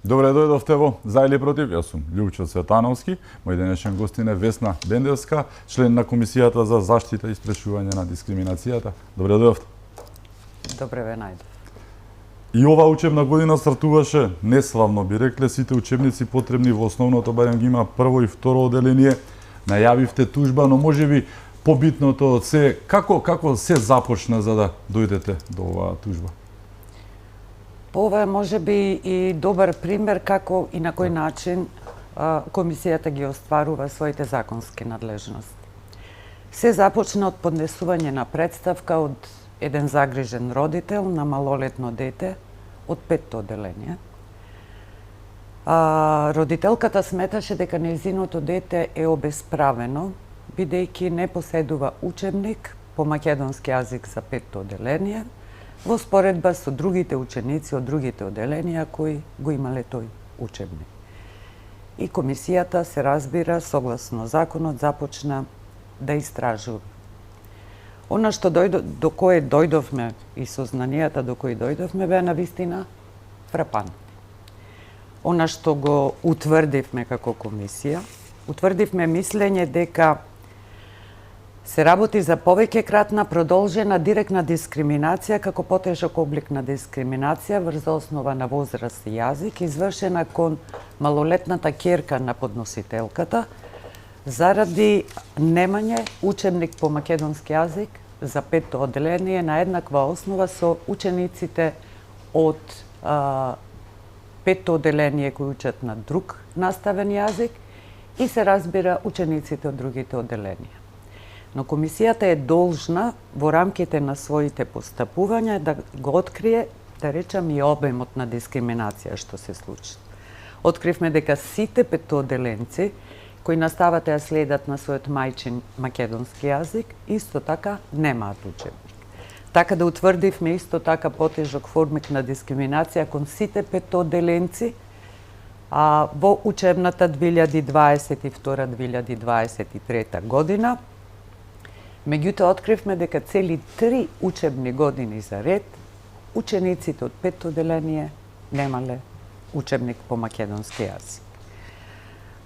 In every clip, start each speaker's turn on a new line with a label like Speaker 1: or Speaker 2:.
Speaker 1: Добре дојдовте во За или против. Јас сум Љупчо Цветановски. Мој денешен гостин е Весна Бендевска, член на Комисијата за заштита и спрешување на дискриминацијата. Добре дојдовте.
Speaker 2: Добре ве најдов.
Speaker 1: И ова учебна година стартуваше неславно, би рекле, сите учебници потребни во основното, барем ги има прво и второ оделение. Најавивте тужба, но можеби побитното од се, како се започна за да дојдете до оваа тужба?
Speaker 2: Ова е можеби и добар пример како и на кој начин комисијата ги остварува своите законски надлежности. Се започна од поднесување на представка од еден загрижен родител на малолетно дете од 5-то оделение. Родителката сметаше дека нејзиното дете е обесправено, бидејќи не поседува учебник по македонски јазик за 5-то оделение, во споредба со другите ученици од другите оделенија кои го имале тој учебник. И комисијата, се разбира, согласно законот, започна да истражува. Она што до кое дојдовме и сознанијата до кои дојдовме беа навистина фрапантни. Она што го утврдивме како комисија, утврдивме мислење дека се работи за повеќекратна продолжена директна дискриминација како потежок облик на дискриминација врз основа на возраст и јазик, извршена кон малолетната ќерка на подносителката заради немање учебник по македонски јазик за 5-то оделение на еднаква основа со учениците од 5-то оделение кои учат на друг наставен јазик и, се разбира, учениците од другите оделенија. Но комисијата е должна во рамките на своите постапувања да го открие, да речам, и обемот на дискриминација што се случи. Откривме дека сите 5-то оделенци кои наставата ја следат на својот мајчин македонски јазик, исто така немаат учебник. Така да утврдивме исто така потежок формик на дискриминација кон сите 5-то оделенци во учебната 2022-2023 година. Меѓутоа, откривме дека цели 3 учебни години за ред, учениците од 5-то оделение немале учебник по македонски јазик.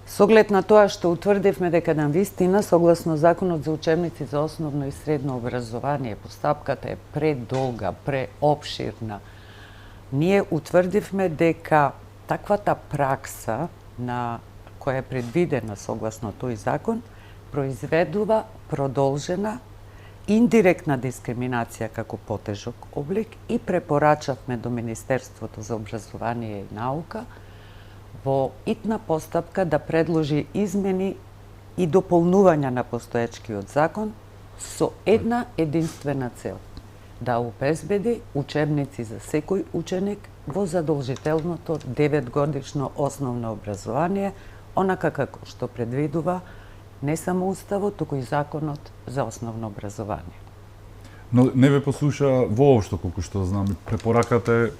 Speaker 2: Со оглед на тоа што утврдивме дека навистина, согласно Законот за учебници за основно и средно образование, постапката е предолга, преопширна, ние утврдивме дека таквата пракса на која е предвидена согласно тој закон, произведува продолжена индиректна дискриминација како потежок облик и препорачавме до Министерството за образование и наука во итна постапка да предложи измени и дополнувања на постоечкиот закон со една единствена цел: да обезбеди учебници за секој ученик во задолжителното 9-годишно основно образование, онака како што предвидува не само Уставот, туку и Законот за основно образование.
Speaker 1: Но не ве послуша воопшто, колку што знам. Препораката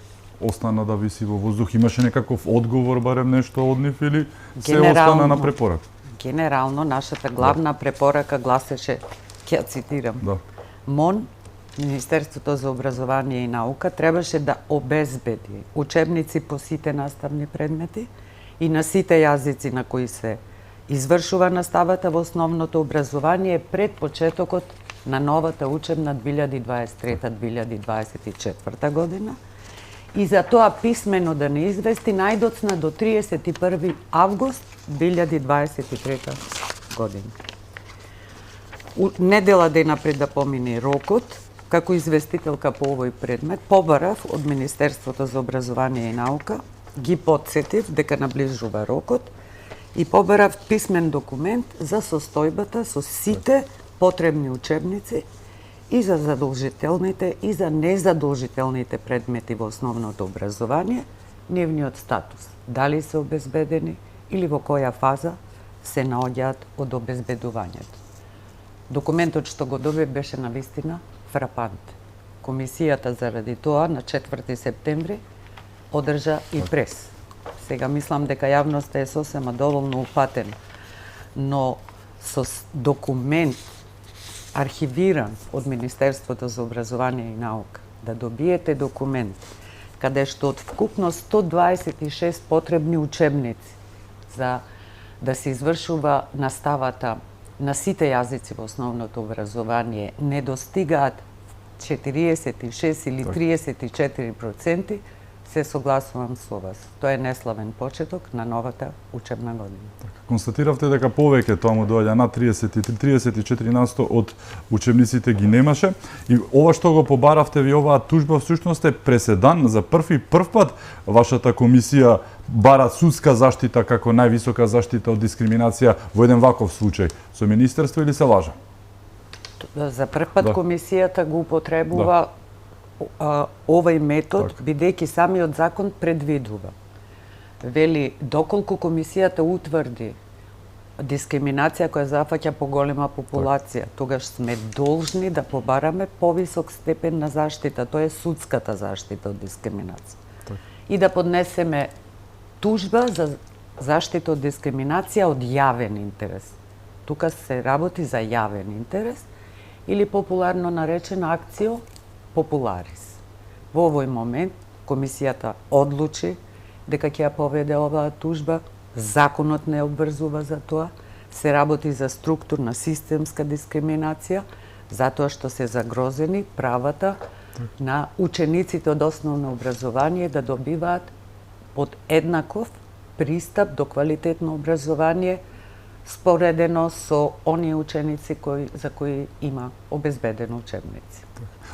Speaker 1: остана да виси во воздух. Имаше некаков одговор, барем нешто од нив, или се остана на препорака?
Speaker 2: Генерално, нашата главна препорака гласеше, ќе ја цитирам, МОН, Министерството за образование и наука, требаше да обезбеди учебници по сите наставни предмети и на сите јазици на кои се извршува наставата во основното образование пред почетокот на новата учебна 2023-2024 година и за тоа писмено да не извести најдоцна до 31 август 2023 година. Недела дена пред да помине рокот, како известителка по овој предмет, побарав од Министерството за образование и наука, ги потсетив дека наближува рокот и побарав писмен документ за состојбата со сите потребни учебници и за задолжителните и за незадолжителните предмети во основното образование, нивниот статус, дали се обезбедени или во која фаза се наоѓаат од обезбедувањето. Документот што го доби беше навистина фрапант. Комисијата заради тоа на 4 септември одржа и прес. Сега мислам дека јавноста е сосема доволно упатена, но со документ архивиран од Министерството за образование и наука, да добиете документ каде што од вкупно 126 потребни учебници за да се извршува наставата на сите јазици во основното образование не достигаат 46 или 34%, се согласувам со вас. Тоа е неславен почеток на новата учебна година.
Speaker 1: Констатиравте дека повеќе тоа му доаѓа на 33-34% од учебниците ги немаше и ова што го побаравте ви оваа тужба всушност е преседан за прв пат вашата комисија бара судска заштита како највисока заштита од дискриминација во еден ваков случај со министерство или се лажа?
Speaker 2: За прв пат комисијата го употребува овој метод, бидејќи самиот закон предвидува. Вели, доколку комисијата утврди дискриминација која зафаќа поголема популација, тогаш сме должни да побараме повисок степен на заштита, тоа е судската заштита од дискриминација. И да поднесеме тужба за заштита од дискриминација од јавен интерес. Тука се работи за јавен интерес или популарно наречена акцио популарис. Во овој момент комисијата одлучи дека ќе ја поведе оваа тужба, законот не обврзува за тоа, се работи за структурна системска дискриминација, затоа што се загрозени правата на учениците од основно образование да добиваат под еднаков пристап до квалитетно образование споредено со оние ученици за кои има обезбедено учебници.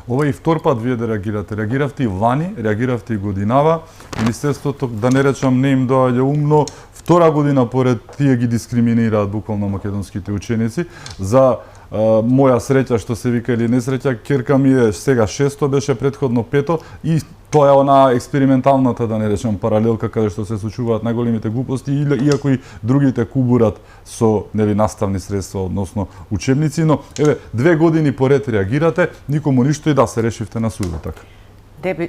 Speaker 1: Ова и втор пат вие да реагирате. Реагиравте и лани, реагиравте и годинава. Министерството, да не речам, не им доаѓа умно. Втора година поред тие ги дискриминираат буквално македонските ученици. За моја среќа, што се вика или несреќа, керка ми е сега 6-то, беше предходно 5-то и тоа е она експерименталната, да не речам, паралелка каде што се случуваат најголемите глупости, иако и другите кубурат со наставни средства, односно учебници, но еве 2 години поред реагирате, никому ништо и да се решивте на судот, така.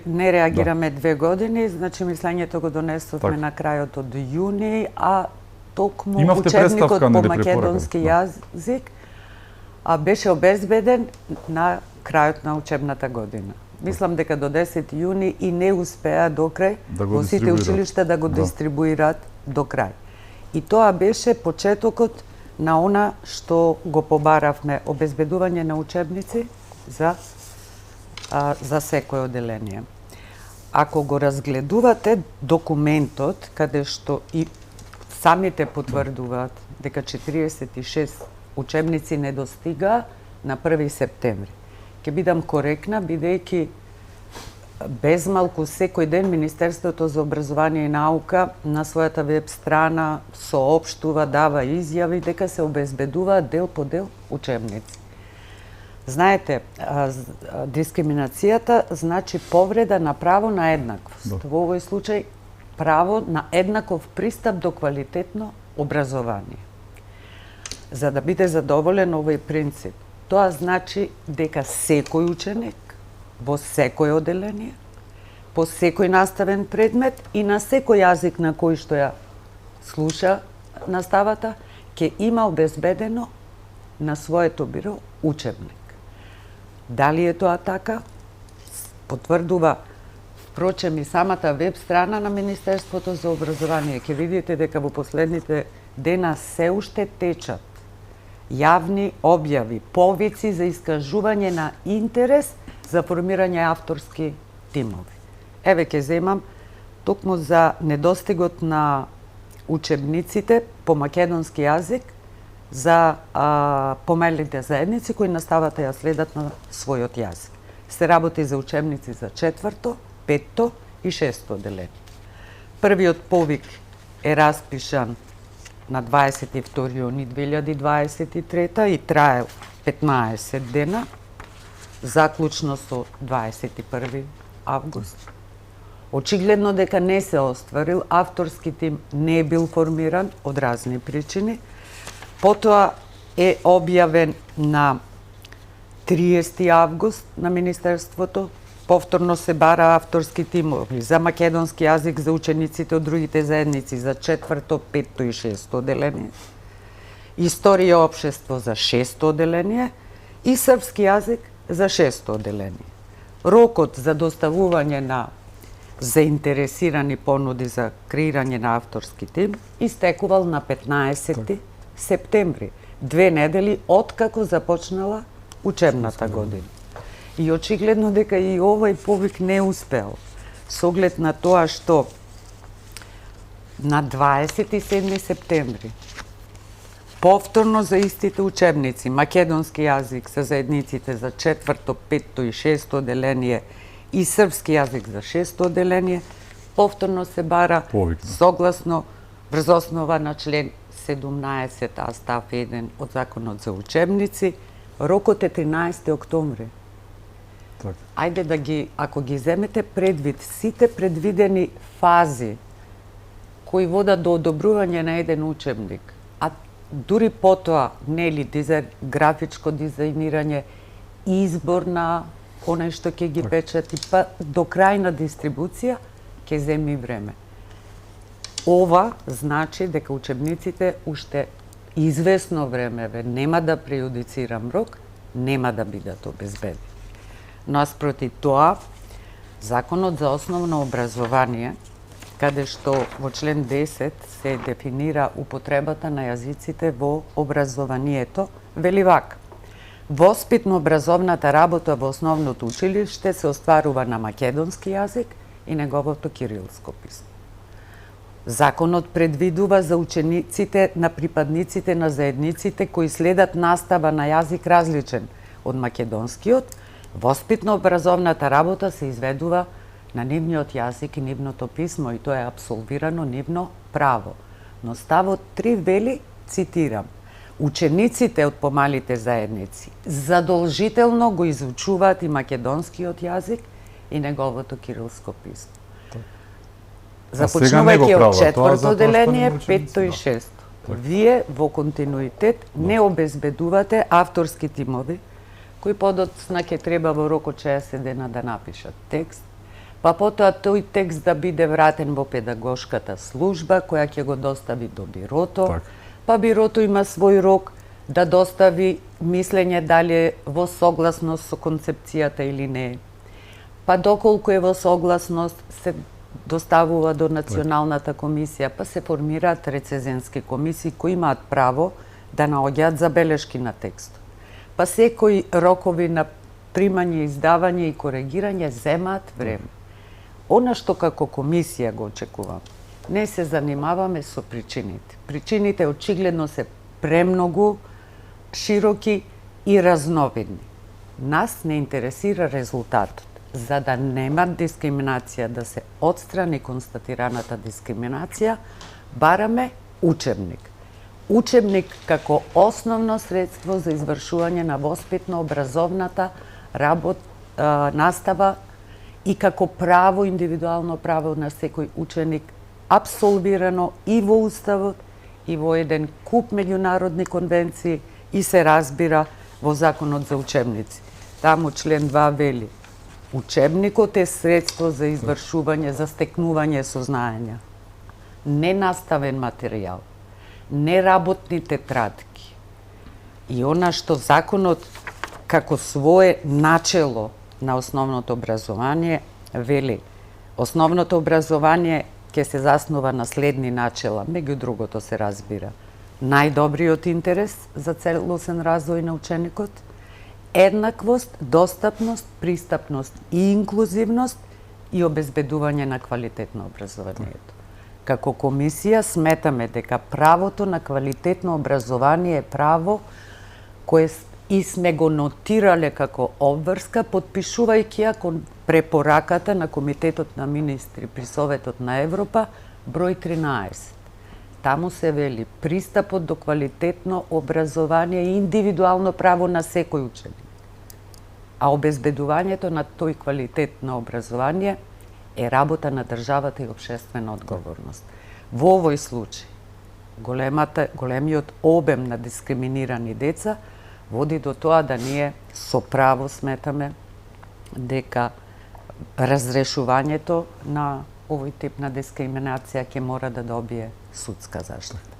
Speaker 2: Не реагираме 2 години, значи мислењето го донесовме на крајот од јуни, а токму учебникот по македонски јазик беше обезбеден на крајот на учебната година. Мислам дека до 10 јуни и не успеа до крај во сите училишта да го дистрибуираат до крај. И тоа беше почетокот на она што го побаравме, обезбедување на учебници за секој оделение. Ако го разгледувате документот, каде што и самите потврдуваат дека 46 учебници не достига на 1 септември. Ќе бидам коректна, бидејќи безмалку секој ден Министерството за образование и наука на својата веб страна соопштува, дава изјави дека се обезбедуваат дел по дел учебници. Знаете, дискриминацијата значи повреда на право на еднаквост. Во овој случај право на еднаков пристап до квалитетно образование. За да биде задоволен овој принцип, тоа значи дека секој ученик во секој оделение, по секој наставен предмет и на секој јазик на кој што ја слуша наставата, ќе има обезбедено на своето биро учебник. Дали е тоа така? Потврдува впрочем и самата веб страна на Министерството за образование. Ќе видите дека во последните дена се уште течат јавни објави, повици за искажување на интерес за формирање авторски тимови. Еве ќе земам токму за недостигот на учебниците по македонски јазик за помалите заедници кои наставата ја следат на својот јазик. Се работи за учебници за 4-то, 5-то и 6-то оделение. Првиот повик е распишан на 22 јуни 2023 и трае 15 дена, заклучно со 21 август. Очигледно дека не се остварил, авторски тим не е бил формиран од разни причини. Потоа е објавен на 30 август на Министерството. Повторно се бара авторски тимови за македонски јазик за учениците од другите заедници за 4-то, 5-то и 6-то оделение, историја и општество за 6-то оделение и српски јазик за 6-то оделение. Рокот за доставување на заинтересирани понуди за креирање на авторски тим, истекувал на 15 септември, 2 недели откако започнала учебната година. И очигледно дека и овој повик не успеал, со оглед на тоа што на 27 септември повторно за истите учебници, македонски јазик за заедниците за 4-то, 5-то и 6-то одделение и српски јазик за 6-то одделение, повторно се бара согласно врз основа на член 17а став 1 од Законот за учебници, рокот е 13 октомври.
Speaker 1: Так.
Speaker 2: Ајде да ги, ако ги земете предвид сите предвидени фази кои водат до одобрување на еден учебник, а дури потоа, нели, графичко дизајнирање, избор на оној што ќе ги печати, па до крајна дистрибуција, ќе земи време. Ова значи дека учебниците уште известно време, нема да прејудицирам рок, нема да бидат обезбедени. Наспроти тоа, Законот за основно образование, каде што во член 10 се дефинира употребата на јазиците во образованието, вели вака: воспитно-образовната работа во основното училиште се остварува на македонски јазик и неговото кирилско писмо. Законот предвидува за учениците на припадниците на заедниците кои следат настава на јазик различен од македонскиот, воспитно-образовната работа се изведува на нивниот јазик и нивното писмо и тоа е апсолвирано нивно право. Но ставот 3 вели, цитирам: учениците од помалите заедници задолжително го изучуваат и македонскиот јазик и неговото кирилско писмо. Започнувајќи од 4-то одделение, 5-то и 6-то. Вие во континуитет не обезбедувате авторски тимови кои подоцна ќе треба во рок од 60 дена да напишат текст, па потоа тој текст да биде вратен во педагошката служба која ќе го достави до бирото, па бирото има свој рок да достави мислење дали е во согласност со концепцијата или не. Па доколку е во согласност се доставува до Националната комисија, па се формираат рецензенски комисии кои имаат право да наоѓаат забелешки на текст. Па секои рокови на примање, издавање и коригирање земаат време. Она што како комисија го очекувам, не се занимаваме со причините. Причините очигледно се премногу широки и разновидни. Нас не интересира резултатот. За да нема дискриминација, да се отстрани констатираната дискриминација, бараме учебник. Учебник како основно средство за извршување на воспитно-образовната настава и како право, индивидуално право на секој ученик, апсолвирано и во Уставот, и во еден куп меѓународни конвенции, и се разбира во Законот за учебници. Таму член 2 вели: учебникот е средство за извршување, за стекнување сознаења. Не наставен материјал, не работни тетрадки. И она што законот како свое начело на основното образование вели: основното образование ќе се заснова на следни начела, меѓу другото се разбира: најдобриот интерес за целосен развој на ученикот, еднаквост, достапност, пристапност и инклузивност и обезбедување на квалитет на образованието. Како комисија сметаме дека правото на квалитетно образование е право кое и сме го нотирале како обврска, подпишувајќи ја кон препораката на Комитетот на министри при Советот на Европа број 13. Таму се вели: пристапот до квалитетно образование и индивидуално право на секој ученик. А обезбедувањето на тој квалитет на образование е работа на државата и општествена одговорност. Во овој случај, големиот обем на дискриминирани деца води до тоа да ние со право сметаме дека разрешувањето на овој тип на дискриминација ќе мора да добие судска заштита.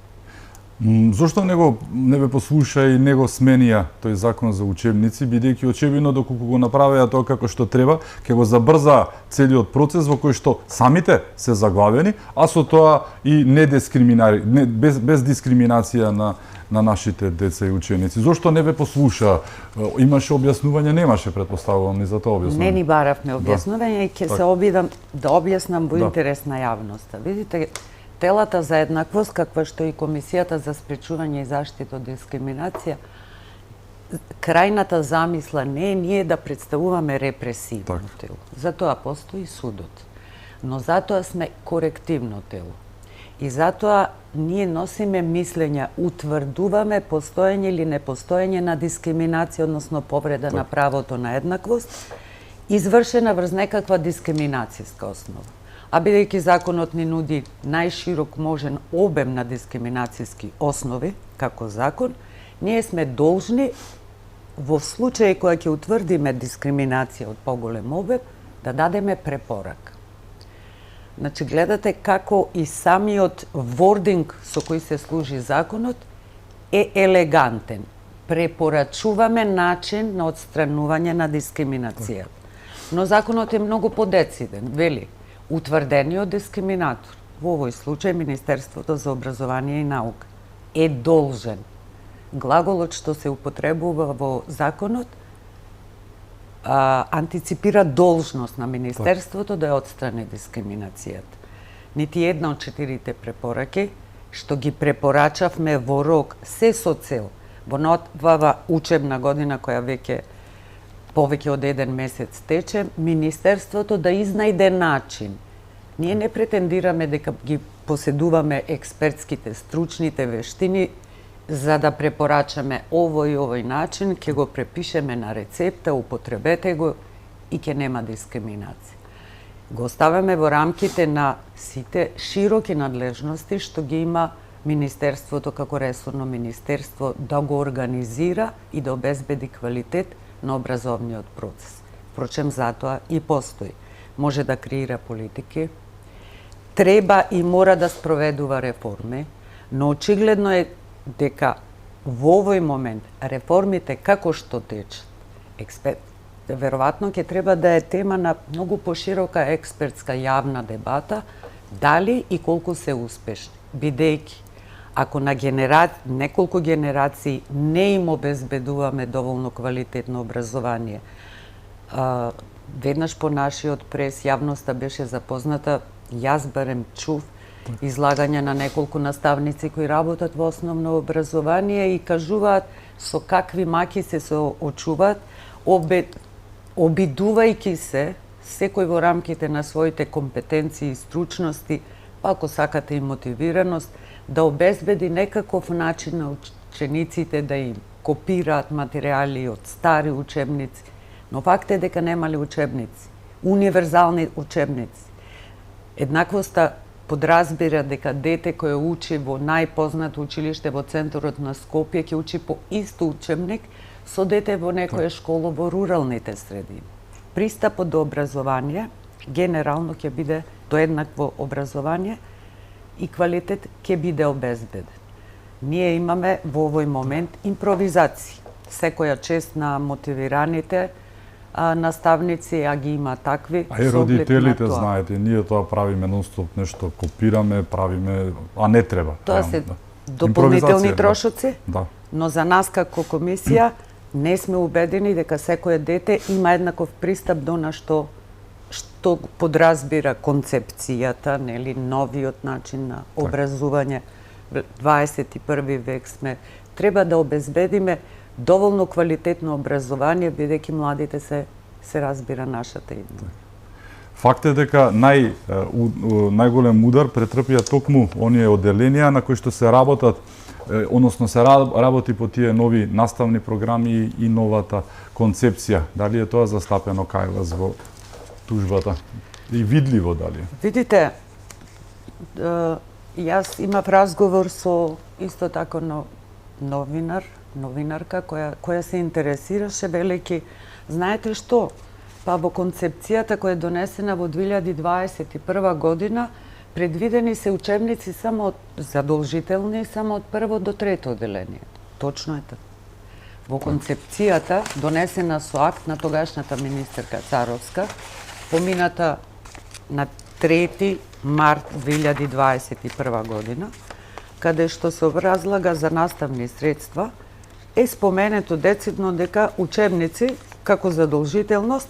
Speaker 1: Зошто не ве послуша и не го сменија тој закон за учебници, бидејќи очевидно доколку го направеа тоа како што треба, ќе го забрза целиот процес во кој што самите се заглавени, а со тоа и без дискриминација на нашите деца и ученици. Зошто не ве послуша? Имаше објаснување, немаше, претпоставувам, и за тоа објаснување.
Speaker 2: Не ни баравме објаснување и ќе се обидам да објаснам во интерес на јавноста. Видите, телата за еднаквост, каква што и Комисијата за спречување и заштита од дискриминација, крајната замисла не е ние да представуваме репресивно тело. Затоа постои судот. Но затоа сме корективно тело. И затоа ние носиме мислења, утврдуваме постоење или непостоење на дискриминација, односно повреда на правото на еднаквост, извршена врз некаква дискриминацијска основа. А бидејќи законот ни нуди најширок можен обем на дискриминацијски основи, како закон, ние сме должни, во случај која ќе утврдиме дискриминација од поголем обем, да дадеме препорака. Значи, гледате како и самиот вординг со кој се служи законот е елегантен. Препорачуваме начин на отстранување на дискриминацијата. Но законот е многу подециден, вели, утврдениот дискриминатор, во овој случај Министерството за образование и наука, е должен. Глаголот што се употребува во законот антиципира должност на Министерството да ја отстрани дискриминацијата. Нити една од 4 препораки, што ги препорачавме во рок, се со цел, во новава учебна година која веќе повеќе од 1 месец тече, Министерството да изнајде начин. Ние не претендираме дека ги поседуваме експертските, стручните вештини за да препорачаме овој и овој начин, ќе го препишеме на рецепта, употребете го и ќе нема дискриминација. Го оставаме во рамките на сите широки надлежности што ги има Министерството како ресорно министерство да го организира и да обезбеди квалитет на образовниот процес. Впрочем, затоа и постои. Може да креира политики, треба и мора да спроведува реформи, но очигледно е дека во овој момент реформите како што течат, веројатно ќе треба да е тема на многу поширока експертска јавна дебата, дали и колку се успешни, бидејќи ако на неколку генерации не им обезбедуваме доволно квалитетно образование, веднаш по нашиот прес јавноста беше запозната, јас барем чув излагање на неколку наставници кои работат во основно образование и кажуваат со какви маки се соочуваат, обидувајќи се секој во рамките на своите компетенции и стручности, па ако сакате и мотивираност, да обезбеди некаков начин на учениците да им копираат материјали од стари учебници. Но факт е дека немале учебници, универзални учебници. Еднаквоста подразбира дека дете кое учи во најпознато училиште во центарот на Скопје ќе учи по исто учебник со дете во некоја школа во руралните средини. Пристапот до образование генерално ќе биде до еднакво образование и квалитет ќе биде обезбеден. Ние имаме во овој момент импровизации. Секоја чест на мотивираните наставници, а ги има такви.
Speaker 1: А и родителите, знаете, ние тоа правиме нонстоп, нешто копираме, правиме, а не треба.
Speaker 2: Тоа се дополнителни трошоци, но за нас како комисија не сме убедени дека секое дете има еднаков пристап до она што подразбира концепцијата, нели, новиот начин на образување. 21 век сме. Треба да обезбедиме доволно квалитетно образование, бидејќи младите се разбира нашата идеја.
Speaker 1: Факт е дека најголем удар претрпија токму оние одделенија на кои што се работат, односно се работи по тие нови наставни програми и новата концепција. Дали е тоа застапено кај вас во тужбата? И видливо дали?
Speaker 2: Видите, јас имав разговор со исто тако новинарка која се интересираше, велики, знаете што? Па во концепцијата која е донесена во 2021 година, Предвидени се учебници само од задолжителни само од прво до трето одделение. Точно е така. Во концепцијата, донесена со акт на тогашната министерка Царовска, помината на 3 март 2021 година, каде што се образлага за наставни средства, е споменето децидно дека учебници како задолжителност,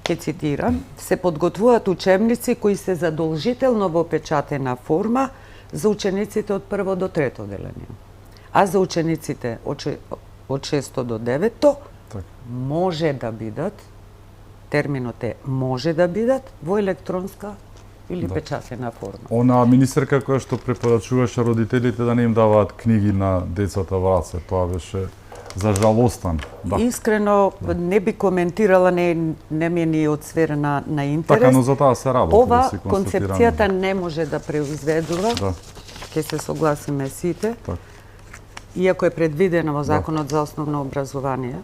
Speaker 2: ќе цитирам, се подготвуваат учебници кои се задолжително во печатена форма за учениците од прво до трето одделение. А за учениците од 6 до 9 може да бидат, терминот е може да бидат во електронска или печатена форма.
Speaker 1: Она министерка која што препорачуваше родителите да не им даваат книги на децата во раце, тоа беше за жалостан.
Speaker 2: Искрено не би коментирала, не ми е ни од сфера на интерес.
Speaker 1: Така, но за таа се работи.
Speaker 2: Ова
Speaker 1: да
Speaker 2: концепцијата не може да преизведува, ќе се согласиме сите, иако е предвидено во Законот за основно образование,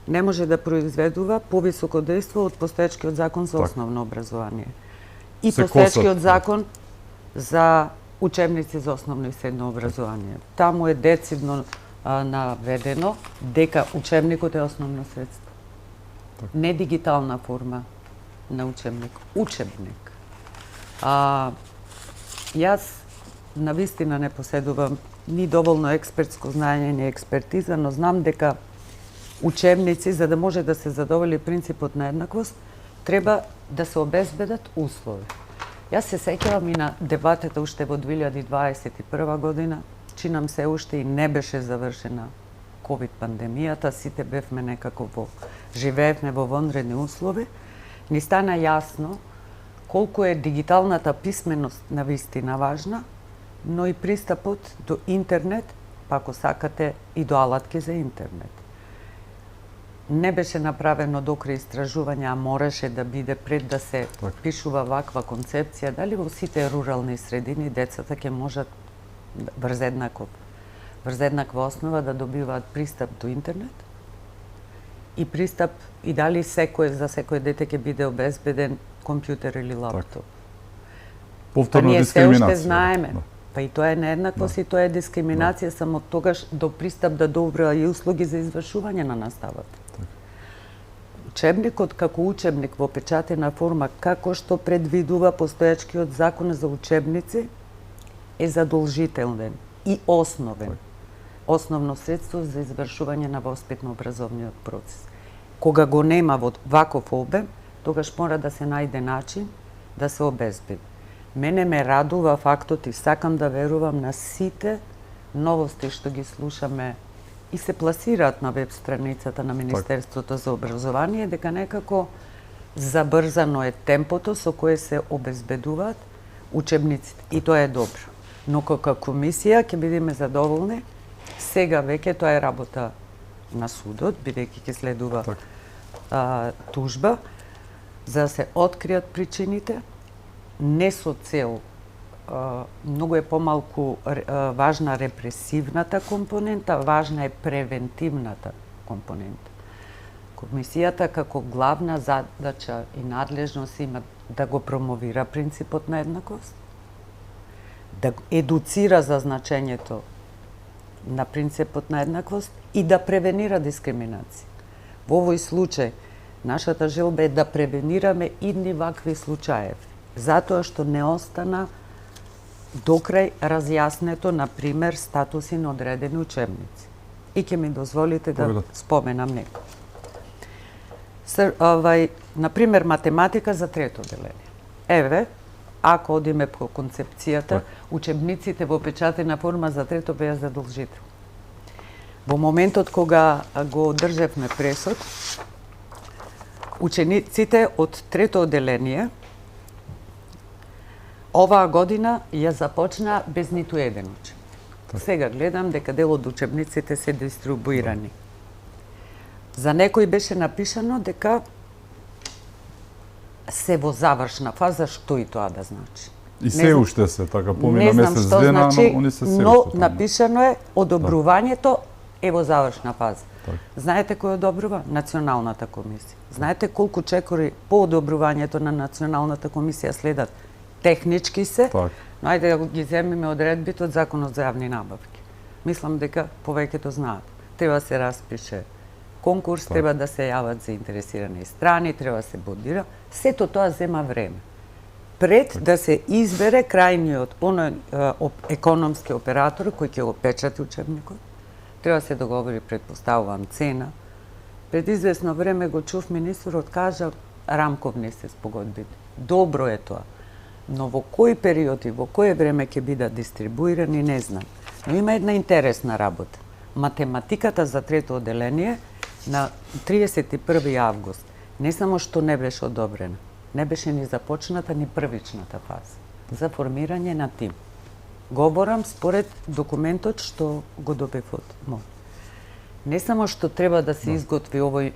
Speaker 2: не може да произведува повисоко дејство од постоечкиот Закон за основно образование. И постоечкиот Закон за учебници за основно и средно образование. Таму е децидно наведено дека учебникот е основно средство. Не дигитална форма на учебник. Учебник. Јас навистина не поседувам ни доволно експертско знаење, ни експертиза, но знам дека учебници, за да може да се задоволи принципот на еднаквост, треба да се обезбедат услови. Јас се сеќавам и на дебатата уште во 2021 година, чинам се уште и не беше завршена ковид пандемијата, сите бевме некако живеевме во вонредни услови, ни стана јасно колку е дигиталната писменост навистина важна, но и пристапот до интернет, па ако сакате и до алатки за интернет. Не беше направено до крај истражување, а мораше да биде пред да се пишува ваква концепција, дали во сите рурални средини децата ќе можат врз еднаква основа да добиваат пристап до интернет и пристап и дали за секој дете ќе биде обезбеден компјутер или лаптоп.
Speaker 1: Повторна
Speaker 2: ние се
Speaker 1: дискриминација.
Speaker 2: уште знаеме. Па и тоа е нееднаквост и тоа е дискриминација само тогаш до пристап да добра и услуги за извршување на наставата. Учебникот како учебник во печатена форма, како што предвидува постоечкиот Закон за учебници, е задолжителен и основен. Основно средство за извршување на воспитно-образовниот процес. Кога го нема во ваков обем, тогаш мора да се најде начин да се обезбеди. Мене ме радува фактот и сакам да верувам на сите новости што ги слушаме и се пласираат на веб страницата на Министерството за образование, дека некако забрзано е темпото со кое се обезбедуваат учебниците. И тоа е добро. Но како комисија ќе бидеме задоволни. Сега веќе тоа е работа на судот, бидејќи ќе следува тужба, за да се откријат причините, не со цел многу е помалку важна репресивната компонента, важна е превентивната компонента. Комисијата како главна задача и надлежност има да го промовира принципот на еднаквост, да едуцира за значењето на принципот на еднаквост и да превенира дискриминација. Во овој случај, нашата желба е да превенираме идни вакви случаеви, затоа што не остана докрај разјаснето, например, статуси на одредени учебници. И ќе ми дозволите да споменам некој. Например, математика за трето одделение. Еве, ако одиме по концепцијата, учебниците во печатена форма за трето беа задолжителни. Во моментот кога го одржевме пресод, учениците од трето одделение оваа година ја започна без ниту еден учебник. Сега гледам дека дел од учебниците се дистрибуирани. За некој беше напишано дека се во завршна фаза, што и тоа да значи.
Speaker 1: И се уште се, така помина месец дена, но они се се
Speaker 2: но
Speaker 1: уште.
Speaker 2: напишано е одобрувањето е во завршна фаза. Знаете кој одобрува? Националната комисија. Знаете колку чекори по одобрувањето на Националната комисија следат? технички се,
Speaker 1: Так.
Speaker 2: но ајде да ги земиме одредбите од Законот за јавни набавки. Мислам дека повеќето знаат. Треба да се распише конкурс,
Speaker 1: Так.
Speaker 2: треба да се јават заинтересирани страни, треба да се бодира. Сето тоа зема време. Пред да се избере крајниот економски оператор кој ќе го печати учебникот, треба да се договори, предпоставувам, цена. Пред известно време го чув министерот кажа рамковни се спогодбите. Добро е тоа. Но во кој период и во кое време ќе бидат дистрибуирани, не знам. Но има една интересна работа. Математиката за трето оделение на 31. август не само што не беше одобрена, не беше ни започната ни првичната фаза за формирање на тим. Говорам според документот што го добив од МОН. Не само што треба да се изготви овој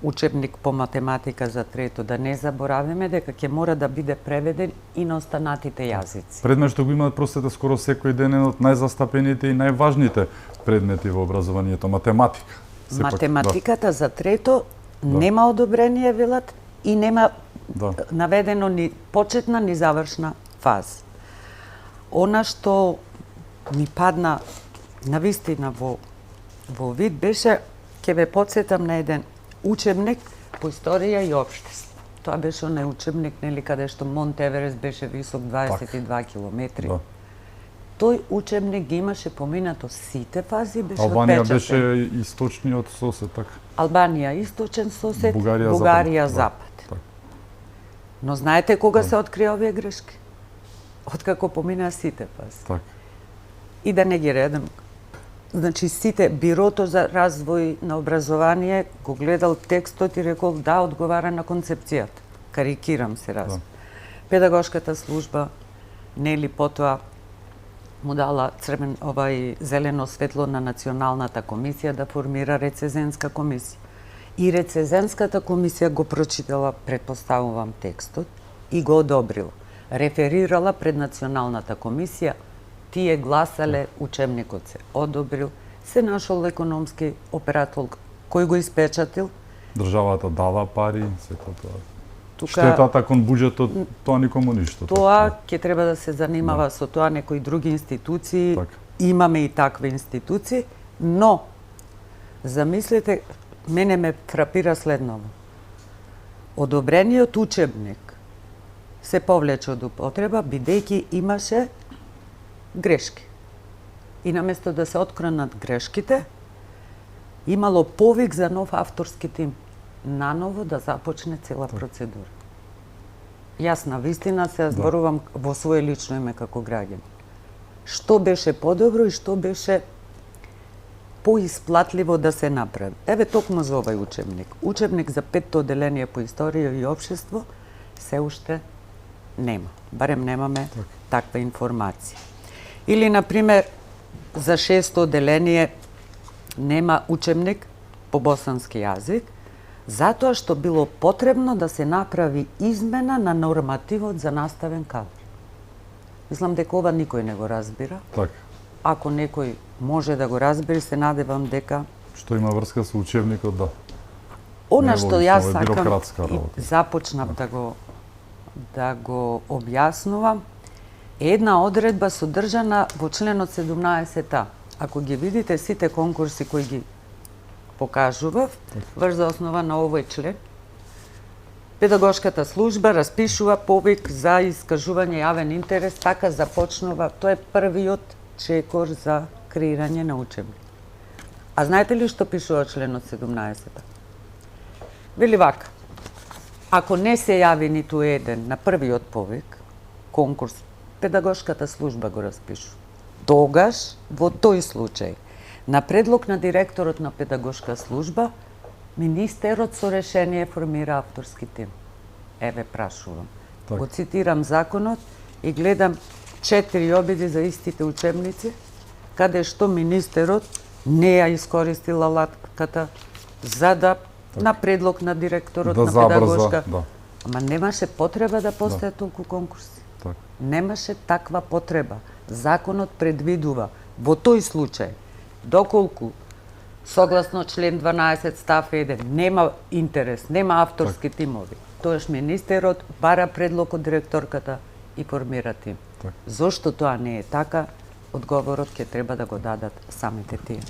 Speaker 2: учебник по математика за трето, да не заборавиме дека ќе мора да биде преведен и на останатите јазици.
Speaker 1: Предмет што го имаат просвета скоро секој ден е од најзастапените и најважните предмети во образованието, математика. Сепак,
Speaker 2: Математиката за трето нема одобрение, велат, и нема наведено ни почетна ни завршна фаза. Она што ми падна навистина во вид беше, ќе ве потсетам на еден учебник по историја и општество. Тоа беше онај учебник, нели, каде што Монт Еверест беше висок 22 километри.
Speaker 1: Да.
Speaker 2: Тој учебник ги имаше поминато сите фази, беше
Speaker 1: Албанија
Speaker 2: отпечатен.
Speaker 1: беше источниот сосед, така.
Speaker 2: Албанија источен сосед,
Speaker 1: Бугарија
Speaker 2: Бугарија
Speaker 1: запад.
Speaker 2: запад.
Speaker 1: Так.
Speaker 2: Но знаете кога се открија овие грешки? Откако поминаа сите фази.
Speaker 1: Так.
Speaker 2: И да не ги редам. Значи сите, Бирото за развој на образование го гледал текстот и рекол да, одговара на концепцијата. Карикирам се раз. Педагошката служба, нели потоа му дала зелено светло на Националната комисија да формира рецезенска комисија. И рецезенската комисија го прочитала, предпоставувам, текстот и го одобрила. Реферирала пред Националната комисија, тие гласале, учебникот се одобрил, се нашол економски оператор кој го испечатил.
Speaker 1: Државата дала пари, сето тоа.
Speaker 2: Тука
Speaker 1: Штетата кон буџетот, тоа никому ништо.
Speaker 2: тоа ќе треба да се занимава со тоа некои други институции.
Speaker 1: Така.
Speaker 2: Имаме и такви институции, но замислете, мене ме фрапира следново. Одобрениот учебник се повлече од употреба бидејќи имаше грешки. И наместо да се откранат грешките, имало повик за нов авторски тим, наново да започне цела процедура. Јас на вистина се зборувам во свое лично име како граѓан. Што беше подобро и што беше поисплатливо да се направи. Еве токму за овај учебник. Учебник за петто оделение по историја и општество се уште нема. Барем немаме таква информација. Или, например, за шесто оделение нема учебник по босански јазик, затоа што било потребно да се направи измена на нормативот за наставен кадар. Мислам дека ова никој не го разбира.
Speaker 1: Так.
Speaker 2: Ако некој може да го разбере, се надевам дека
Speaker 1: Што има врска со учебникот, да.
Speaker 2: она што јас сакам
Speaker 1: бирократска
Speaker 2: и
Speaker 1: работа.
Speaker 2: започнав да го објаснувам, е една одредба содржана во членот 17а. Ако ги видите сите конкурси кои ги покажував, врз основа на овој член, педагошката служба распишува повик за искажување јавен интерес, така започнува, тоа е првиот чекор за креирање на учебник. А знаете ли што пишува членот 17? Вели вака: ако не се јави ниту еден на првиот повик, конкурс, педагошката служба го распишува. Тогаш, во тој случај, на предлог на директорот на педагошка служба, министерот со решение формира авторски тим. Еве прашувам.
Speaker 1: Так.
Speaker 2: Го цитирам законот и гледам 4 обиди за истите учебници, каде што министерот не ја искористил алатката за да на предлог на директорот
Speaker 1: Да
Speaker 2: на
Speaker 1: забрза,
Speaker 2: педагошка.
Speaker 1: да.
Speaker 2: Ама немаше потреба да постојат толку конкурси.
Speaker 1: Так.
Speaker 2: Немаше таква потреба. Законот предвидува во тој случај, доколку Согласно член 12 став 1, нема интерес, нема авторски тимови. Тоаш министерот бара предлог од директорката и формира тим. Зошто тоа не е така, одговорот ќе треба да го дадат самите тие.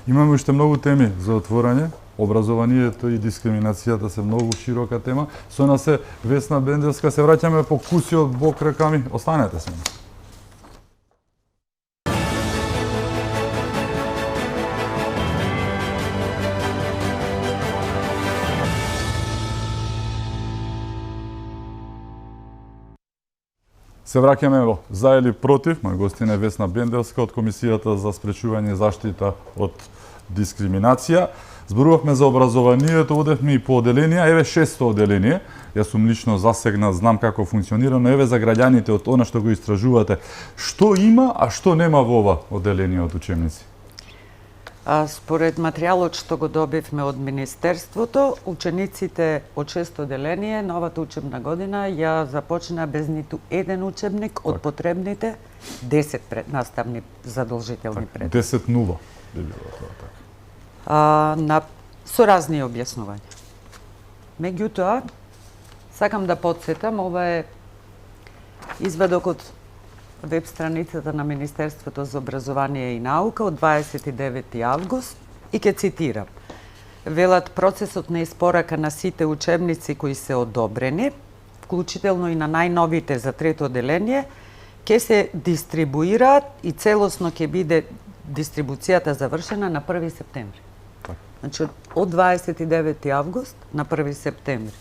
Speaker 1: Имаме уште многу теми за отворање. Образованието и дискриминацијата се многу широка тема. Со нас е Весна Бендевска. Се враќаме по кусиот бок реками. Останете со нас. Се враќаме во За или против. Мој гостина е Весна Бендевска од Комисијата за спречување и заштита од дискриминација. Зборувавме за образованието, одевме и по оделенија, еве 600 оделение. Јас сум лично засегнат, знам како функционира, но еве за граѓаните од она што го истражувате, што има, а што нема во ова оделение од учебници?
Speaker 2: Според материјалот што го добивме од Министерството, учениците од 600 оделение новата учебна година ја започна без ниту еден учебник од потребните 10 наставни задолжителни предмети.
Speaker 1: 10 нула би било тоа така.
Speaker 2: Со разни објаснувања. Меѓутоа, сакам да потсетам, ова е извадок од веб страницата на Министерството за образование и наука од 29 август и ќе цитирам. Велат, процесот на испорака на сите учебници кои се одобрени, вклучително и на најновите за трето оделение, ќе се дистрибуираат и целосно ќе биде дистрибуцијата завршена на 1 септември. Значи, од 29 август на 1 септември.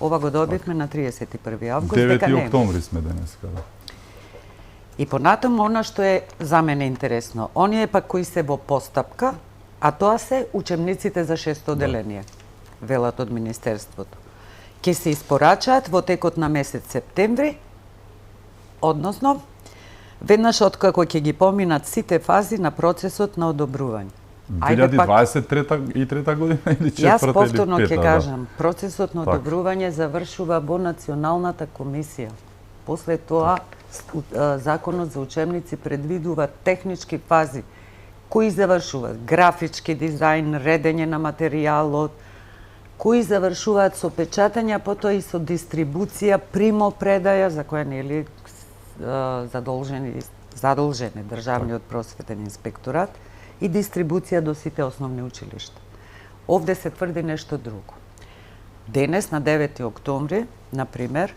Speaker 2: Ова го добивме на 31 август.
Speaker 1: 9 октомври сме денеска.
Speaker 2: И понатаму, она што е за мене интересно, оние пак кои се во постапка, а тоа се учебниците за 600 оделение, велат од Министерството, ќе се испорачаат во текот на месец септември, односно, веднаш откако ќе ги поминат сите фази на процесот на одобрување.
Speaker 1: 2023 година или 4 или 5?
Speaker 2: Јас повторно ќе кажам, процесот на одобрување завршува во Националната комисија. После тоа, Законот за учебници предвидува технички фази кои завршуваат графички дизајн, редење на материјалот, кои завршуваат со печатање, потоа и со дистрибуција, примопредаја, за која не е ли задолжен Државниот просветен инспекторат, и дистрибуција до сите основни училишта. Овде се тврди нешто друго. Денес, на 9 октомври, например,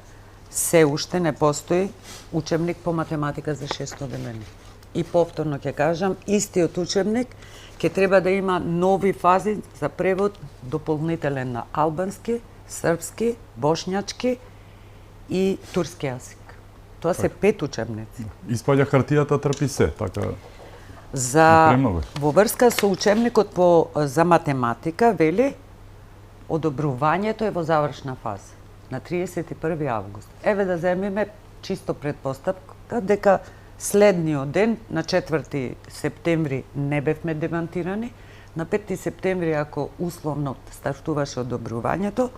Speaker 2: се уште не постои учебник по математика за 600 оделение. И повторно ќе кажам, истиот учебник ќе треба да има нови фази за превод дополнителен на албански, српски, бошњачки и турски јазик. Тоа се 5 учебници.
Speaker 1: Испаѓа хартијата трпи се, така.
Speaker 2: Во врска со учебникот за математика, вели, одобрувањето е во завршна фаза на 31 август. Еве да земиме чисто предпоставка дека следниот ден, на 4 септември, не бевме демантирани, на 5 септември, ако условно стартуваше одобрувањето,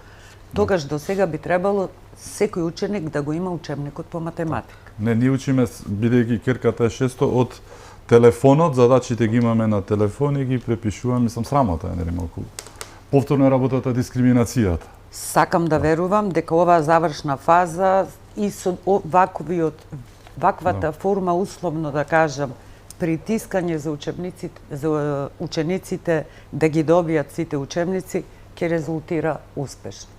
Speaker 2: тогаш до сега би требало секој ученик да го има учебникот по математика.
Speaker 1: Не, ние учиме, бидејќи кирката е 600, од телефонот, задачите ги имаме на телефон и ги препишуваме, мислам, срамота е, нели малку. Повторно е работата дискриминацијата.
Speaker 2: Сакам да верувам дека оваа завршна фаза и со ваквата форма, условно да кажам, притискање за учениците да ги добијат сите учебници, ќе резултира успешно.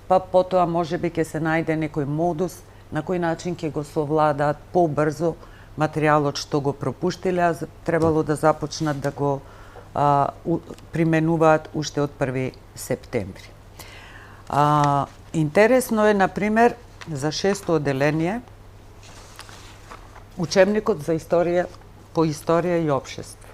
Speaker 2: Па потоа можеби ќе се најде некој модус на кој начин ќе го совладаат побрзо материјалот што го пропуштиле, а требало да започнат да го применуваат уште од 1 септември. Интересно е, например, за 600 оделение, учебникот за по историја и општество.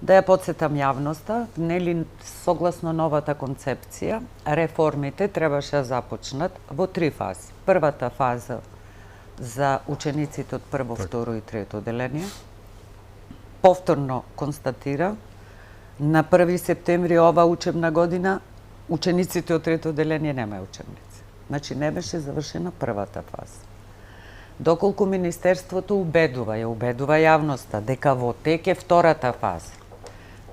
Speaker 2: Да ја потсетам јавноста, нели согласно новата концепција, реформите требаше да започнат во 3 фази. Првата фаза за учениците од прво, второ и трето оделение. Повторно констатира, на 1 септември ова учебна година учениците од трето оделение немаат учебници. Значи не беше завршена првата фаза. Доколку Министерството ја убедува јавноста дека во тек е втората фаза,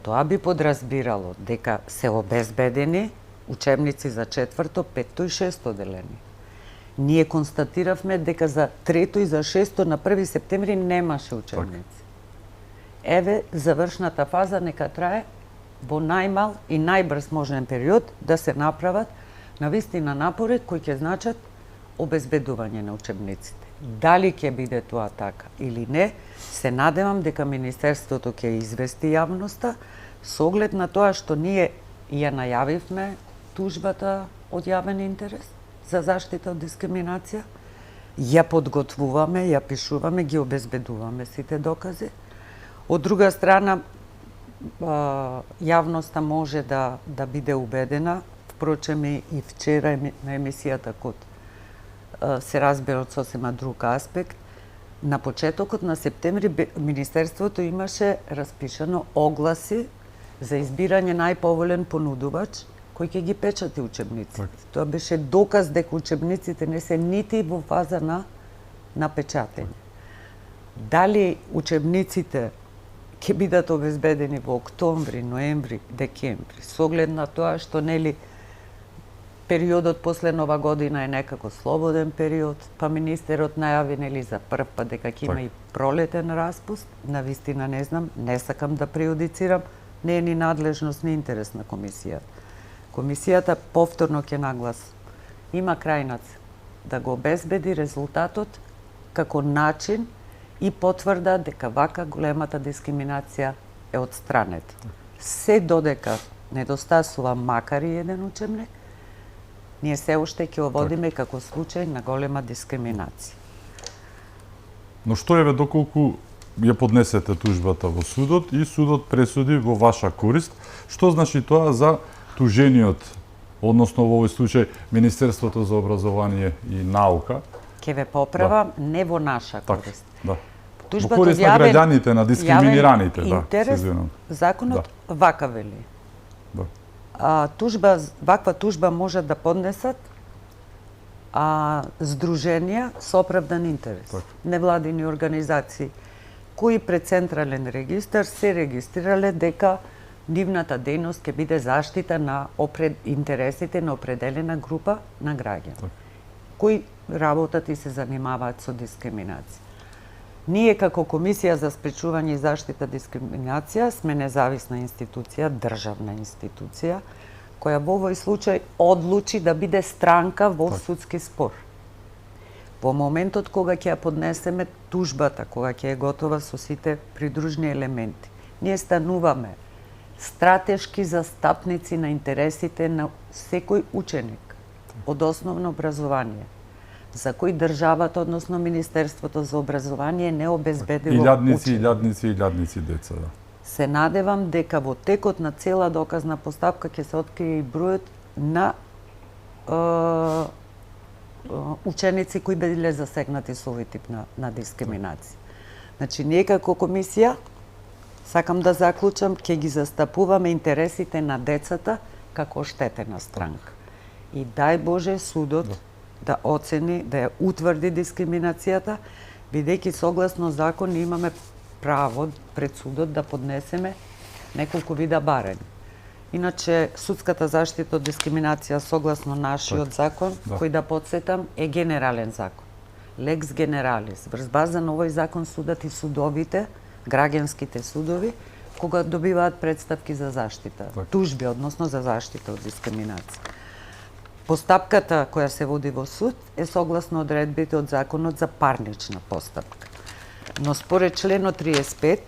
Speaker 2: тоа би подразбирало дека се обезбедени учебници за 4-то, 5-то и 6-то одделение. Ние констатиравме дека за 3-то и за 6-то на 1 септември немаше учебници. Еве, завршната фаза нека трае во најмал и најбрз можен период да се направат навистина напори кои ќе значат обезбедување на учебниците. Дали ќе биде тоа така или не, се надевам дека Министерството ќе извести јавноста со оглед на тоа што ние ја најавивме тужбата од јавен интерес за заштита од дискриминација, ја подготвуваме, ја пишуваме, ги обезбедуваме сите докази. Од друга страна, јавноста може да биде убедена, впрочем и вчера на емисијата код се разбира од сосема друг аспект. На почетокот на септември Министерството имаше распишано огласи за избирање најповолен понудувач кој ќе ги печати учебниците. Тоа беше доказ дека учебниците не се нити во фаза на печатење. Дали учебниците ќе бидат обезбедени во октомври, ноември, декември, со оглед на тоа што нели периодот после Нова година е некако слободен период, па министерот најави нели за прв пат дека ќе има и пролетен распуст, навистина не знам, не сакам да преюдицирам, не е ни надлежност ни интерес на комисијата. Комисијата повторно ќе наглас има крајна цел да го обезбеди резултатот како начин и потврда дека вака големата дискриминација е отстранета. Се додека недостасува макар и еден учебник, ние се уште ќе оводиме како случај на голема дискриминација.
Speaker 1: Но што еве доколку ја поднесете тужбата во судот и судот пресуди во ваша корист, што значи тоа за тужениот, односно во овој случај Министерството за образование и наука?
Speaker 2: Ке ве поправам, не во наша корист.
Speaker 1: Да.
Speaker 2: Тужбата
Speaker 1: во корист на граѓаните, на дискриминираните,
Speaker 2: интерес, законот вака вели. Ваква тужба може да поднесат здруженија со оправдан интерес, невладини организации, кои пред Централен регистар се регистрирале дека нивната дејност ќе биде заштита на интересите на определена група на граѓани, кои работат и се занимаваат со дискриминација. Ние како Комисија за спречување и заштита дискриминација сме независна институција, државна институција, која во овој случај одлучи да биде странка во судски спор. Во моментот кога ќе ја поднесеме тужбата, кога ќе е готова со сите придружни елементи, ние стануваме стратешки застапници на интересите на секој ученик од основно образование, за кој државата, односно Министерството за образование не обезбедило
Speaker 1: илјадници деца, да.
Speaker 2: Се надевам дека во текот на цела доказна постапка ќе се открие и бројот на ученици кои биле засегнати со овој тип на дискриминација. Значи, ние како комисија, сакам да заклучам, ќе ги застапуваме интересите на децата како оштетена странка. И дај Боже судот да оцени, да ја утврди дискриминацијата, бидејќи согласно закон имаме право пред судот да поднесеме неколку вида барања. Иначе, судската заштита од дискриминација согласно нашиот закон, кој да подсетам е генерален закон. Лекс генералис. Врз база на овој закон судат и судовите, граѓанските судови, кога добиваат представки за заштита, тужби, односно за заштита од дискриминација. Постапката која се води во суд е согласно одредбите од Законот за парнична постапка. Но според членот 35,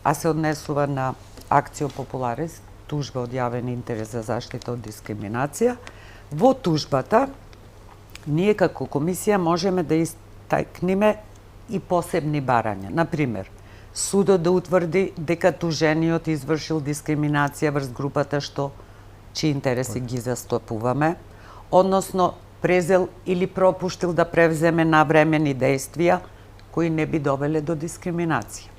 Speaker 2: а се однесува на акцио популарис, тужба од јавен интерес за заштита од дискриминација, во тужбата ние како комисија можеме да истакнеме и посебни барања. Например, судот да утврди дека тужениот извршил дискриминација врз групата чии интереси ги застапуваме, односно презел или пропуштил да превземе навремени действија кои не би довеле до дискриминација.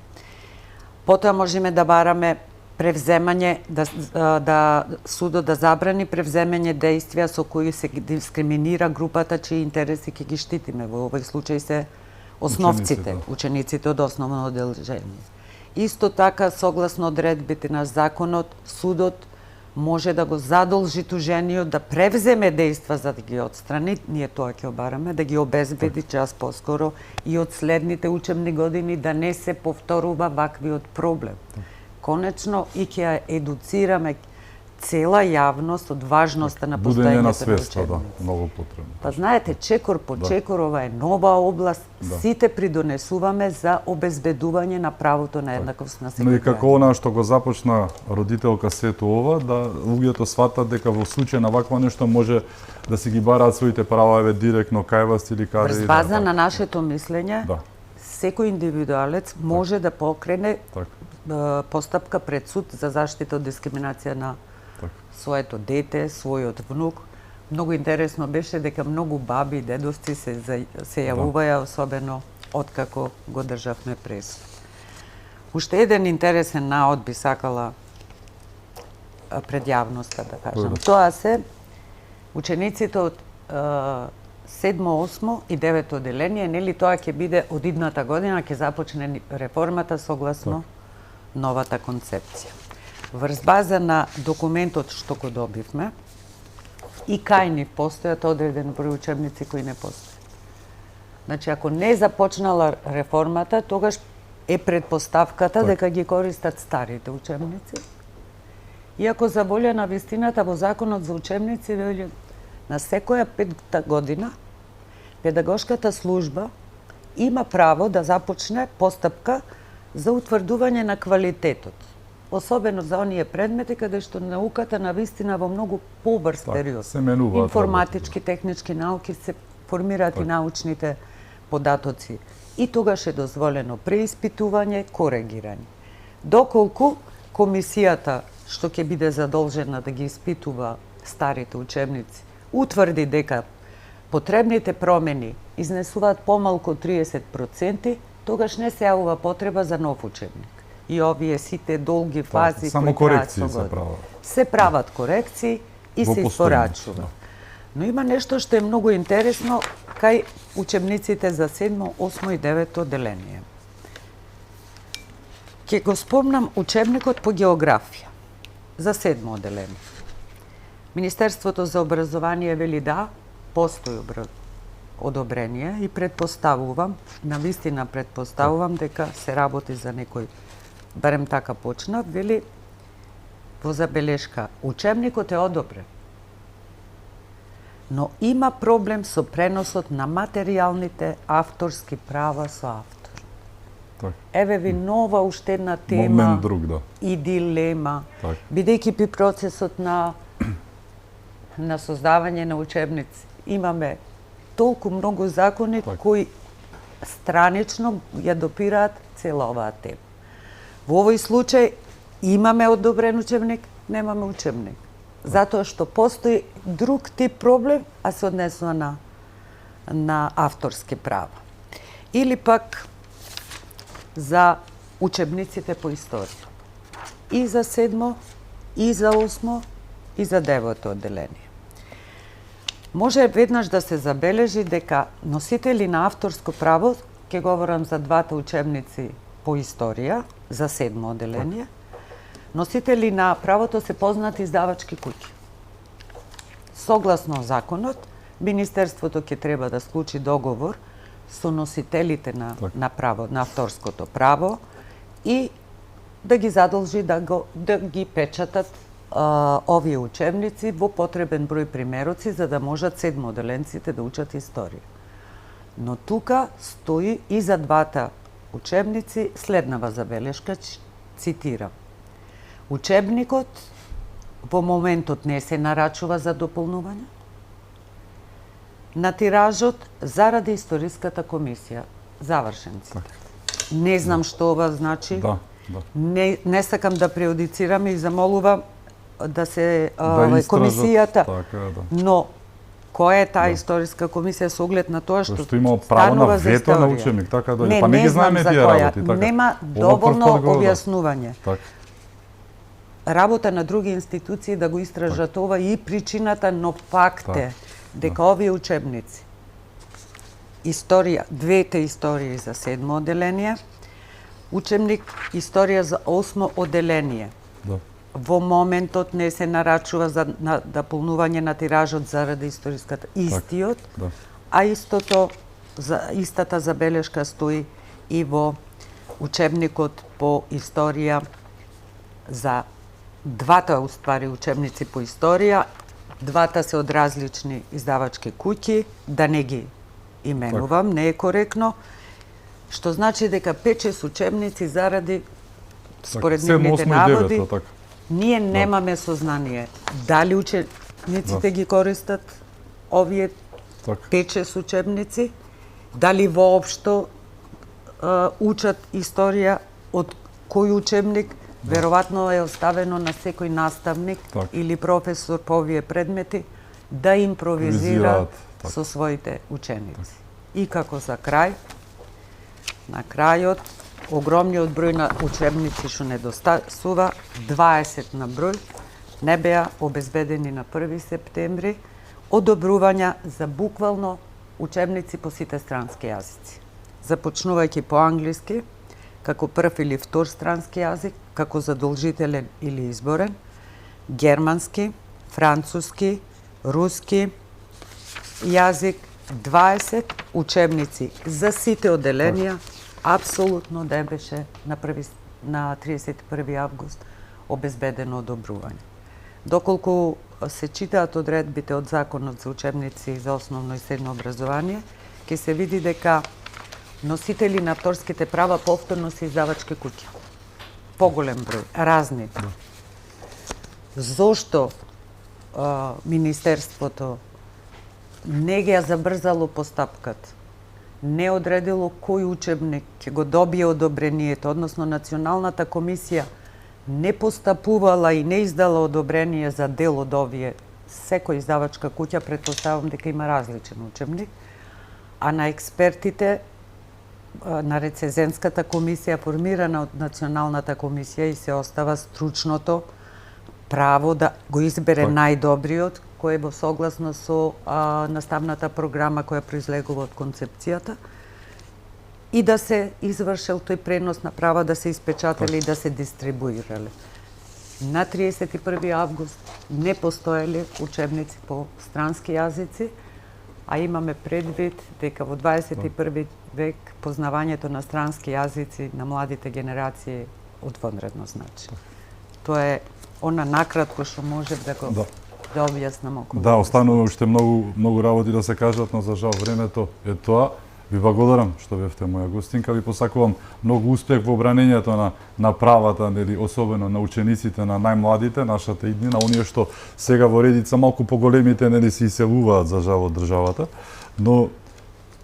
Speaker 2: Потоа можеме да бараме превземање, да судот да забрани превземање действија со кои се дискриминира групата чии интереси ќе ги штитиме. Во овој случај се основците, учениците од основно одделжение. Исто така, согласно одредбите на законот, судот може да го задолжи тужениот да превземе дејства за да ги отстрани, ние тоа ќе обараме, да ги обезбеди час поскоро и од следните учебни години да не се повторува ваквиот проблем. Конечно и ќе ја едуцираме цела јавност од важноста на
Speaker 1: Будење
Speaker 2: постојањето
Speaker 1: на
Speaker 2: на
Speaker 1: свеста, да,
Speaker 2: учебници.
Speaker 1: многу потребно.
Speaker 2: Па знаете, чекор по чекор, ова е нова област, сите придонесуваме за обезбедување на правото на еднаквост на
Speaker 1: Но и
Speaker 2: секој.
Speaker 1: како она што го започна родителка сето ова, да луѓето сватат дека во случај на вакво нешто може да си ги бараат своите права еве директно кај вас или каде
Speaker 2: Врз
Speaker 1: и
Speaker 2: база на нашето мислење,
Speaker 1: Да.
Speaker 2: секој индивидуалец може да покрене
Speaker 1: Така.
Speaker 2: постапка пред суд за заштита од дискриминација на своето дете, својот внук. Многу интересно беше дека многу баби и дедовци се јавуваја, особено откако го државме пресуд. Уште еден интересен наод би сакала пред јавноста да кажам. Тоа се учениците од 7, 8 и 9 оделение, нели тоа ќе биде од идната година, ќе започне реформата согласно новата концепција. Врз база на документот што го добивме, и кај ни постојат одреден број учебници кои не постојат. Значи, ако не започнала реформата, тогаш е предпоставката дека ги користат старите учебници. Иако за волја на вистината во Законот за учебници вели на секоја 5-та година педагошката служба има право да започне постапка за утврдување на квалитетот. Особено за оние предмети каде што науката на вистина во многу побрз период.
Speaker 1: Се менуваат.
Speaker 2: Информатички, технички науки се формираат и научните податоци. И тогаш е дозволено преиспитување, коригирање. Доколку комисијата што ќе биде задолжена да ги испитува старите учебници, утврди дека потребните промени изнесуваат помалку од 30%, тогаш не се јавува потреба за нов учебник. И овие сите долги фази
Speaker 1: само
Speaker 2: кои траат
Speaker 1: корекции се прават.
Speaker 2: Се прават корекции и
Speaker 1: Во
Speaker 2: се
Speaker 1: постојност,
Speaker 2: испорачува. Но има нешто што е многу интересно кај учебниците за 7, 8 и 9 оделение. Ќе го спомнам учебникот по географија за 7 оделение. Министерството за образование вели да, постои одобрение и предпоставувам, навистина предпоставувам дека се работи за некој, барем така почна, вели во забелешка, учебникот е одобрен, но има проблем со преносот на материјалните авторски права со автор.
Speaker 1: Так.
Speaker 2: Еве ви нова уште една тема
Speaker 1: Момент друг, да.
Speaker 2: и дилема,
Speaker 1: Так.
Speaker 2: бидејќи при процесот на создавање на учебници имаме толку многу закони кои странично ја допираат цела оваа тема. Во овој случај имаме одобрен учебник, немаме учебник. Затоа што постои друг тип проблем, а се однесува на авторски права. Или пак за учебниците по историја. И за 7, и за 8, и за 9 оделение. Може веднаш да се забележи дека носители на авторско право, ќе говорам за двата учебници по историја, за 7 оделение, носители на правото се познати издавачки куќи. Согласно законот, Министерството ќе треба да склучи договор со носителите на право, на авторското право и да ги задолжи да ги печатат овие учебници во потребен број примероци за да можат седмоделенците да учат историја. Но тука стои и за двата учебници следнава забелешка, цитирам. Учебникот во моментот не се нарачува за дополнување на тиражот заради историската комисија. Завршен цитат. Не знам што ова значи.
Speaker 1: Да.
Speaker 2: Не сакам да преодицирам и замолувам да се
Speaker 1: истражат,
Speaker 2: комисијата.
Speaker 1: така,
Speaker 2: Но која е таа историска комисија со оглед на тоа што
Speaker 1: има право на
Speaker 2: станува за
Speaker 1: вето на
Speaker 2: историја?
Speaker 1: учебник, така да
Speaker 2: Не,
Speaker 1: па не ги
Speaker 2: знам
Speaker 1: знаеме
Speaker 2: за
Speaker 1: тие
Speaker 2: која.
Speaker 1: работи, така.
Speaker 2: Нема
Speaker 1: Ова
Speaker 2: доволно
Speaker 1: прв пат го,
Speaker 2: објаснување.
Speaker 1: Така.
Speaker 2: Работа на други институции да го истражат ова и причината, но факт е дека овие учебници, историја, двете истории за 7 оделение, Учебник Историја за 8 оделение.
Speaker 1: Да.
Speaker 2: Во моментот не се нарачува за дополнување на тиражот заради историската. Истиот,
Speaker 1: Да.
Speaker 2: а истата забелешка стои и во учебникот по историја за двата уствари учебници по историја. Двата се од различни издавачки куќи, да не ги именувам, не е коректно, што значи дека 5-6 учебници заради според нивните наводи, ние немаме сознание дали учениците ги користат овие 5-6 учебници, дали воопшто учат историја од кој учебник. Веројатно е оставено на секој наставник или професор по овие предмети да импровизира со своите ученици. И како за крај, на крајот, огромниот број на учебници што недостасува, 20 на број, не беа обезбедени на 1 септември, одобрувања за буквално учебници по сите странски јазици. Започнувајќи по англиски, како прв или втор странски јазик, како задолжителен или изборен, германски, француски, руски јазик, 20 учебници за сите оделенија, апсолутно не беше на 31 август обезбедено одобрување. Доколку се читаат одредбите од Законот за учебници за основно и средно образование, ќе се види дека носители на авторските права повторно се издавачки куќи. Поголем број, разни. Зошто Министерството не ги забрзало постапката, не одредило кој учебник ќе го добие одобрението, односно Националната комисија не постапувала и не издала одобрение за дел од овие, секој издавачка куќа, претпоставам дека има различен учебник, а на експертите, на рецензентската комисија, формирана од Националната комисија, и се остава стручното право да го избере најдобриот, кој е во согласно со наставната програма која произлегува од концепцијата, и да се извршил тој пренос на права, да се испечатали и да се дистрибуирале. На 31 август не постоеле учебници по странски јазици, а имаме предвид дека во 21 век познавањето на странски јазици на младите генерации од вонредно значење. Тоа е она накратко што можев да го да објаснам околу.
Speaker 1: Да, останува уште многу работи да се кажат, но за жал времето е тоа. Ви благодарам што бевте моја гостинка. Ви посакувам многу успех во бранењето на правата, нели, особено на учениците, на најмладите, нашата иднина, оние што сега во редица малку поголемите, нели, се иселуваат за жал од државата, но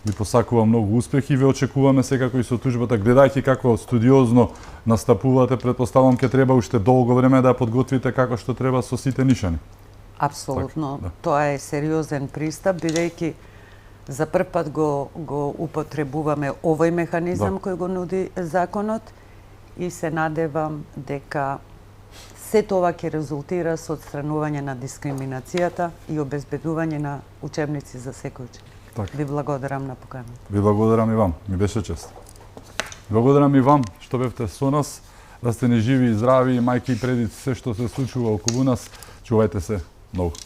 Speaker 1: ви посакувам многу успех и ве очекуваме секако и со туџбата, гледајќи како студиозно настапувате, претпоставам ќе треба уште долго време да ја подготвите како што треба со сите нишани.
Speaker 2: Апсолутно, тоа е сериозен пристап, бидејќи за прв пат го употребуваме овој механизам кој го нуди законот, и се надевам дека се тоа ќе резултира со отстранување на дискриминацијата и обезбедување на учебници за секој ученик. Ви благодарам на поканата.
Speaker 1: Ви благодарам и вам, ми беше чест. Благодарам и вам што бевте со нас, да сте ни живи и здрави, мајки и предици се што се случува околу нас. Чувајте се многу.